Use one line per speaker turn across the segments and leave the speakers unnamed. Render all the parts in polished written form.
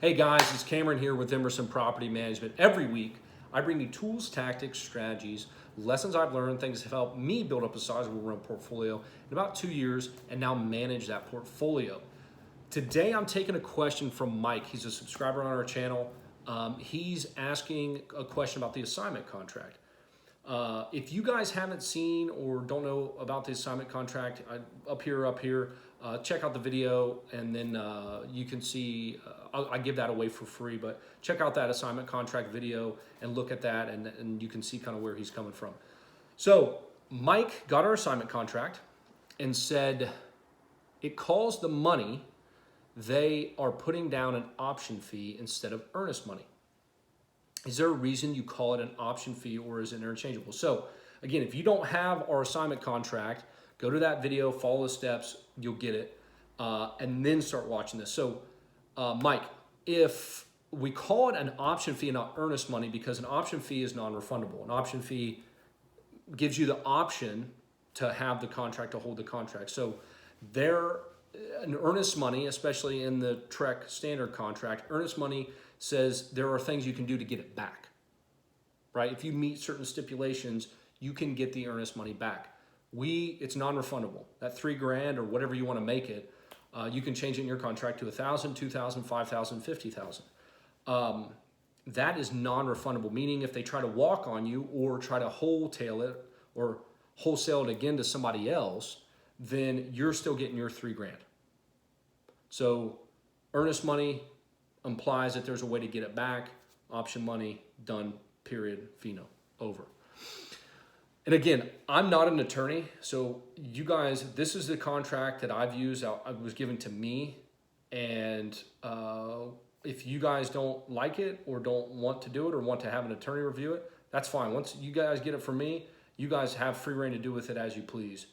Hey guys, it's Cameron here with Emerson Property Management. Every week, I bring you tools, tactics, strategies, lessons I've learned, things that have helped me build up a sizable rental portfolio in about 2 years and now manage that portfolio. Today, I'm taking a question from Mike. He's a subscriber on our channel. He's asking a question about the assignment contract. If you guys haven't seen or don't know about the assignment contract, up here, check out the video, and then you can see, I give that away for free, but check out that assignment contract video and look at that, and you can see kind of where he's coming from. So Mike got our assignment contract and said it calls the money they are putting down an option fee instead of earnest money. Is there a reason you call it an option fee, or is it interchangeable? So again, if you don't have our assignment contract, go to that video, follow the steps, you'll get it, and then start watching this. So Mike, if we call it an option fee and not earnest money, because an option fee is non-refundable. An option fee gives you the option to have the contract, to hold the contract. So an earnest money, especially in the TREC standard contract, earnest money says there are things you can do to get it back, right? If you meet certain stipulations, you can get the earnest money back. It's non-refundable. That $3,000 or whatever you want to make it, you can change it in your contract to $1,000, $2,000, $5,000, $50,000. That is non-refundable, meaning if they try to walk on you or try to wholesale it or wholesale it again to somebody else, then you're still getting your $3,000. So earnest money implies that there's a way to get it back. Option money, done, period, fino, over. And again, I'm not an attorney, so you guys, this is the contract that I've used. It was given to me, and if you guys don't like it or don't want to do it or want to have an attorney review it, that's fine. Once you guys get it from me, you guys have free reign to do with it as you please.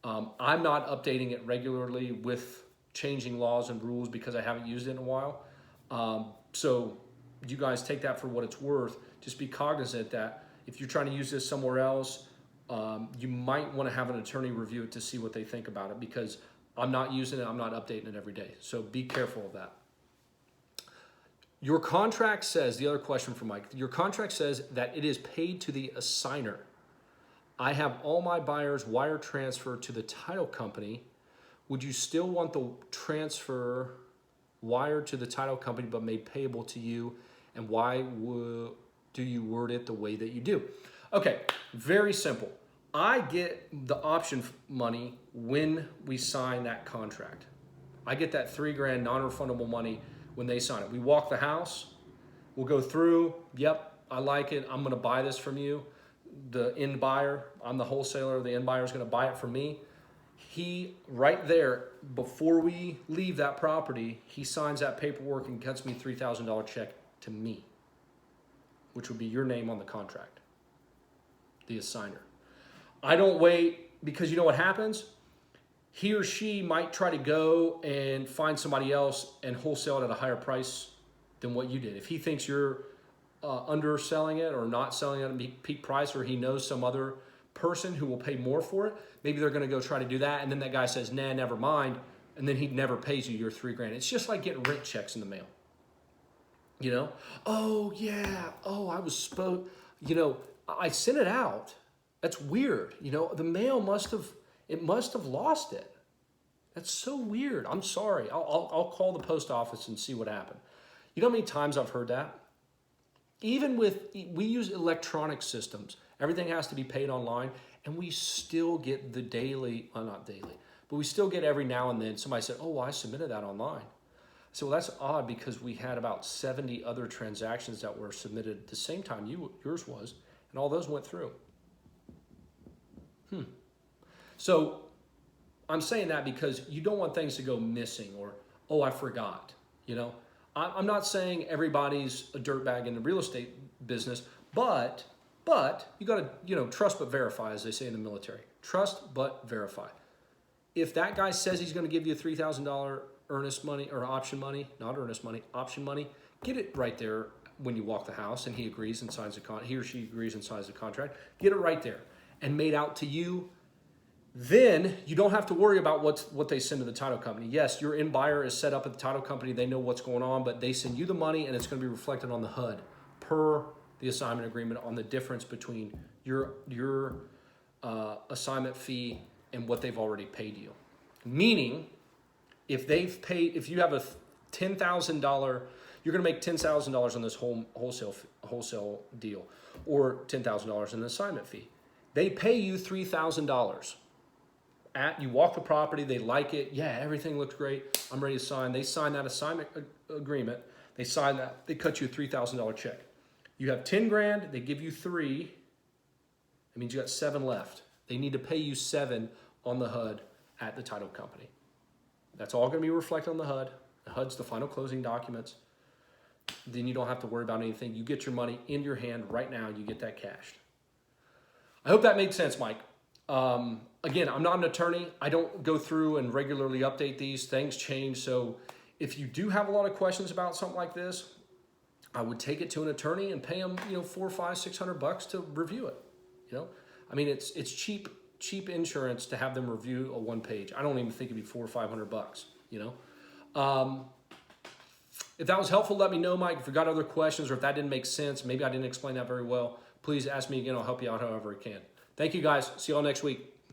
I'm not updating it regularly with changing laws and rules because I haven't used it in a while. So you guys take that for what it's worth. Just be cognizant that if you're trying to use this somewhere else, you might want to have an attorney review it to see what they think about it, because I'm not using it, I'm not updating it every day. So be careful of that. Your contract says, the other question from Mike, your contract says that it is paid to the assigner. I have all my buyers wire transfer to the title company. Would you still want the transfer wired to the title company but made payable to you? And why do you word it the way that you do? Okay, very simple. I get the option money when we sign that contract. I get that $3,000 non-refundable money when they sign it. We walk the house, we'll go through, yep, I like it, I'm gonna buy this from you. The end buyer, I'm the wholesaler, the end buyer is gonna buy it from me. He, right there, before we leave that property, he signs that paperwork and cuts me $3,000 check to me, which would be your name on the contract, the assigner. I don't wait, because you know what happens? He or she might try to go and find somebody else and wholesale it at a higher price than what you did. If he thinks you're underselling it or not selling it at a peak price, or he knows some other person who will pay more for it, maybe they're going to go try to do that, and then that guy says, nah, never mind, and then he never pays you your $3,000. It's just like getting rent checks in the mail. You know, oh yeah, oh, I sent it out. That's weird. You know, the mail must have lost it. That's so weird. I'm sorry. I'll call the post office and see what happened. You know how many times I've heard that? Even we use electronic systems. Everything has to be paid online, and we still get the daily, well, not daily, but we still get every now and then somebody said, oh, well, I submitted that online. So that's odd, because we had about 70 other transactions that were submitted at the same time yours was, and all those went through. So I'm saying that because you don't want things to go missing, or, oh, I forgot. You know, I'm not saying everybody's a dirtbag in the real estate business, but you got to, trust but verify, as they say in the military. Trust but verify. If that guy says he's going to give you $3,000 earnest money or option money, not earnest money, option money, get it right there when you walk the house and he agrees and signs he or she agrees and signs the contract. Get it right there and made out to you Then you don't have to worry about what they send to the title company. Yes, your end buyer is set up at the title company. They know what's going on, but they send you the money and it's going to be reflected on the HUD per the assignment agreement on the difference between your assignment fee and what they've already paid you. Meaning, if you have a $10,000, you're going to make $10,000 on this wholesale deal, or $10,000 in the assignment fee. They pay you $3,000. You walk the property, they like it. Yeah, everything looks great. I'm ready to sign. They sign that assignment agreement. They sign that. They cut you a $3,000 check. You have 10 grand. They give you 3. That means you got 7 left. They need to pay you 7 on the HUD at the title company. That's all going to be reflected on the HUD. The HUD's the final closing documents. Then you don't have to worry about anything. You get your money in your hand right now. You get that cashed. I hope that made sense, Mike. Again, I'm not an attorney. I don't go through and regularly update these. Things change. So if you do have a lot of questions about something like this, I would take it to an attorney and pay them, $400, $500, $600 to review it. I mean, it's cheap insurance to have them review a 1 page. I don't even think it'd be $400 or $500. If that was helpful, let me know, Mike. If you got other questions or if that didn't make sense, maybe I didn't explain that very well, please ask me again. I'll help you out however I can. Thank you, guys. See y'all next week.